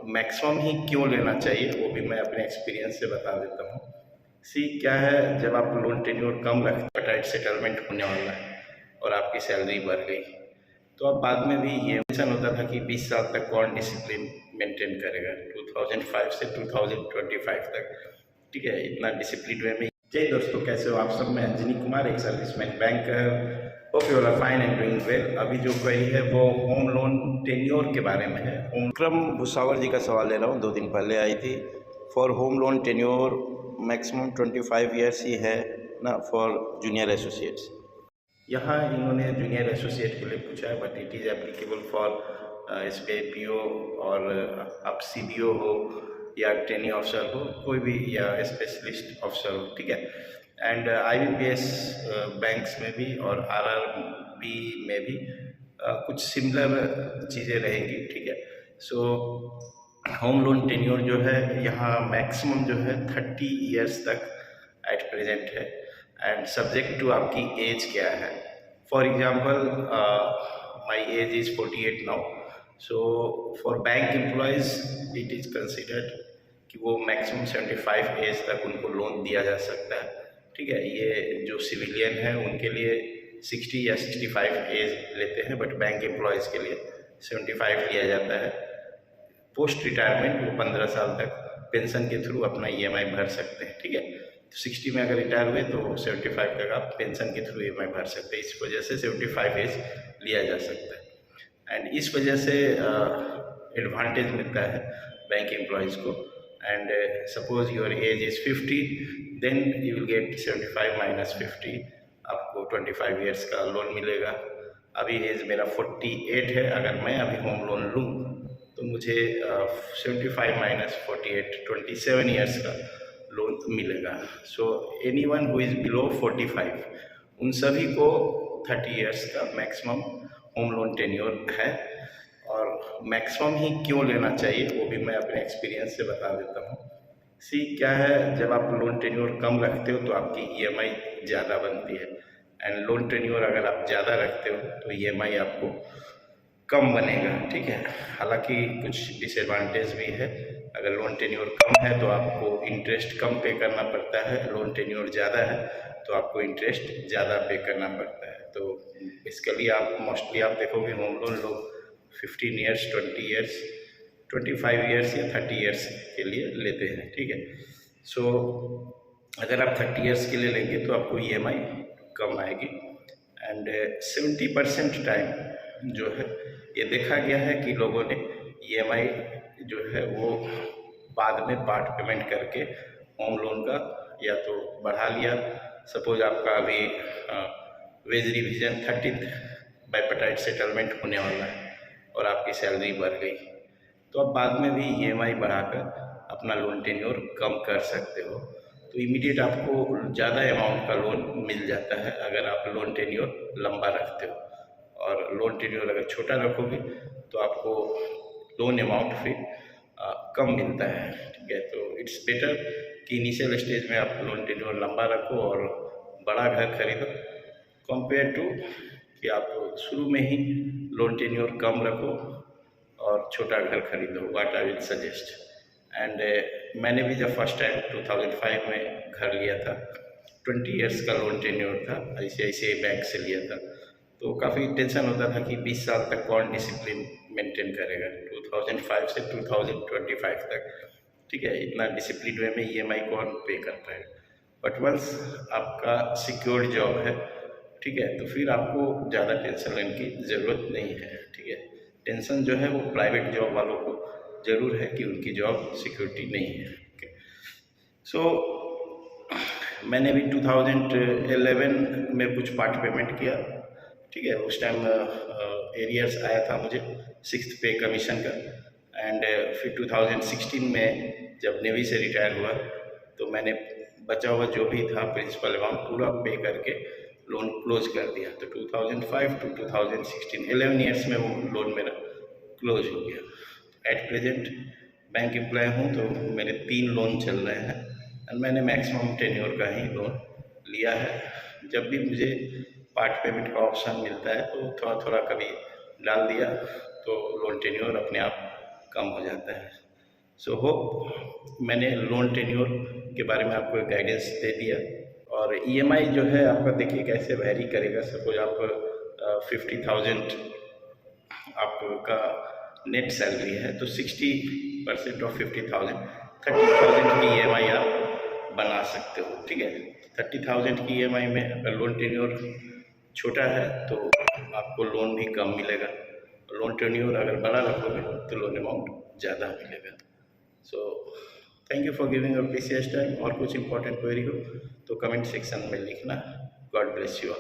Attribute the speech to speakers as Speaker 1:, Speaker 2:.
Speaker 1: Maximum ही क्यों लेना चाहिए वो भी मैं अपने एक्सपीरियंस से बता देता हूँ। सी क्या है, जब आप लोन टेन्योर कम रखते, टाइट सेटलमेंट होने वाला है और आपकी सैलरी बढ़ गई, तो अब बाद में भी ये टेंशन होता था कि 20 साल तक कौन डिसिप्लिन मेंटेन करेगा, 2005 से 2025 तक, ठीक है, इतना डिसिप्लिन वे में। जय दोस्तों, कैसे हो आप सब? मैं अंजनी कुमार, एक serviceman banker. Hope you are fine and doing well. अभी जो कही है वो होम लोन टेन्योर के बारे में है। विक्रम भुसावर जी का सवाल ले रहा हूँ, 2 दिन पहले आई थी। For home loan tenure maximum 25 years ही है ना फॉर जूनियर एसोसिएट्स। यहाँ इन्होंने जूनियर एसोसिएट के लिए पूछा है, but it is applicable for SBI PO और आप CBO हो या ट्रेनिंग ऑफिसर हो, कोई भी, या स्पेशलिस्ट ऑफिसर हो, ठीक है। एंड IBPS बैंक्स में भी और RRB में भी कुछ सिमिलर चीज़ें रहेंगी, ठीक है। सो होम लोन टेन्योर जो है यहाँ मैक्सिमम जो है 30 ईयर्स तक एट प्रेजेंट है, एंड सब्जेक्ट टू आपकी एज क्या है। For example my age is 48 now, so for bank employees it is considered कि वो मैक्सिमम 75 एज तक उनको लोन दिया जा सकता है, ठीक है। ये जो सिविलियन है उनके लिए 60 या 65 एज लेते हैं, बट बैंक एम्प्लॉयज़ के लिए 75 लिया जाता है। पोस्ट रिटायरमेंट वो 15 साल तक पेंशन के थ्रू अपना EMI भर सकते हैं, ठीक है। तो 60 में अगर रिटायर हुए तो 75 तक आप पेंशन के थ्रू EMI भर सकते हैं। इस वजह से 75 एज लिया जा सकता है, एंड इस वजह से एडवांटेज मिलता है बैंक एम्प्लॉयज़ को। And suppose your age is 50, then you will get 75 minus 50, आपको 25 ईयर्स का लोन मिलेगा। अभी एज मेरा 48 है, अगर मैं अभी होम लोन लूँ तो मुझे 75 माइनस 48 27 ईयर्स का लोन मिलेगा। So anyone who is below 45, उन सभी को 30 ईयर्स का मैक्सिमम होम लोन टेन्योर है। और मैक्सिमम ही क्यों लेना चाहिए वो भी मैं अपने एक्सपीरियंस से बता देता हूँ। सी क्या है, जब आप लोन टेन्योर कम रखते हो तो आपकी EMI ज़्यादा बनती है, एंड लोन टेन्योर अगर आप ज़्यादा रखते हो तो EMI आपको कम बनेगा, ठीक है। हालांकि कुछ डिसएडवांटेज भी है। अगर लोन टेन्योर कम है तो आपको इंटरेस्ट कम पे करना पड़ता है, लोन टेन्योर ज़्यादा है तो आपको इंटरेस्ट ज़्यादा पे करना पड़ता है। तो बेसिकली आप मोस्टली आप देखोगे होम लोन लोग 15 ईयर्स, 20 ईयर्स, 25 ईयर्स या 30 ईयर्स के लिए लेते हैं, ठीक है। सो अगर आप 30 ईयर्स के लिए लेंगे तो आपको EMI कम आएगी, एंड 70% टाइम जो है ये देखा गया है कि लोगों ने EMI जो है वो बाद में पार्ट पेमेंट करके होम लोन का या तो बढ़ा लिया। सपोज आपका अभी वेज रिविजन 30th बाइपेटाइट सेटलमेंट होने वाला है और आपकी सैलरी बढ़ गई, तो आप बाद में भी EMI बढ़ाकर अपना लोन टेन्योर कम कर सकते हो। तो इमीडिएट आपको ज़्यादा अमाउंट का लोन मिल जाता है अगर आप लोन टेन्योर लंबा रखते हो, और लोन टेन्योर अगर छोटा रखोगे तो आपको लोन अमाउंट फिर कम मिलता है, ठीक है। तो इट्स बेटर कि इनिशियल स्टेज में आप लोन टेन्योर लंबा रखो और बड़ा घर खरीदो, कंपेयर टू कि आप शुरू में ही लोन टेन्योर कम रखो और छोटा घर खरीदो। What I will suggest. And मैंने भी जब फर्स्ट टाइम 2005 में घर लिया था, 20 ईयर्स का लोन टेन्योर था, ICICI बैंक से लिया था, तो काफ़ी टेंशन होता था कि 20 साल तक कौन डिसिप्लिन मेंटेन करेगा, 2005 से 2025 तक, ठीक है, इतना डिसिप्लिन वे में EMI कौन पे कर पाएगा। बट वंस आपका सिक्योर्ड जॉब है, ठीक है, तो फिर आपको ज़्यादा टेंशन लेने की ज़रूरत नहीं है, ठीक है। टेंशन जो है वो प्राइवेट जॉब वालों को ज़रूर है कि उनकी जॉब सिक्योरिटी नहीं है, ओके। सो मैंने भी 2011 में कुछ पार्ट पेमेंट किया, ठीक है। उस टाइम एरियर्स आया था मुझे 6th पे कमीशन का, एंड फिर 2016 में जब नेवी से रिटायर हुआ तो मैंने बचा हुआ जो भी था प्रिंसिपल अमाउंट पूरा पे करके लोन क्लोज कर दिया। तो 2005 टू 2016 11 ईयर्स में वो लोन मेरा क्लोज हो गया। एट प्रेजेंट बैंक एम्प्लॉय हूँ तो मेरे 3 लोन चल रहे हैं, और मैंने मैक्सिमम टेन्योर का ही लोन लिया है। जब भी मुझे पार्ट पेमेंट का ऑप्शन मिलता है तो थोड़ा थोड़ा कभी डाल दिया तो लोन टेन्योर अपने आप कम हो जाता है। सो होप मैंने लोन टेन्योर के बारे में आपको गाइडेंस दे दिया। और ईएमआई जो है आपका देखिए कैसे वैरी करेगा। सपोज आप 50,000 आपका नेट सैलरी है तो 60% ऑफ 50,000 30,000 की ईएमआई आप बना सकते हो। ठीक है, 30,000 की ईएमआई में अगर लोन टेन्योर छोटा है तो आपको लोन भी कम मिलेगा, लोन टेन्योर अगर बड़ा रखोगे तो लोन अमाउंट ज़्यादा मिलेगा। So thank you for giving your precious time. और कुछ इंपॉर्टेंट क्वेरी हो तो कमेंट सेक्शन में लिखना। God bless you all.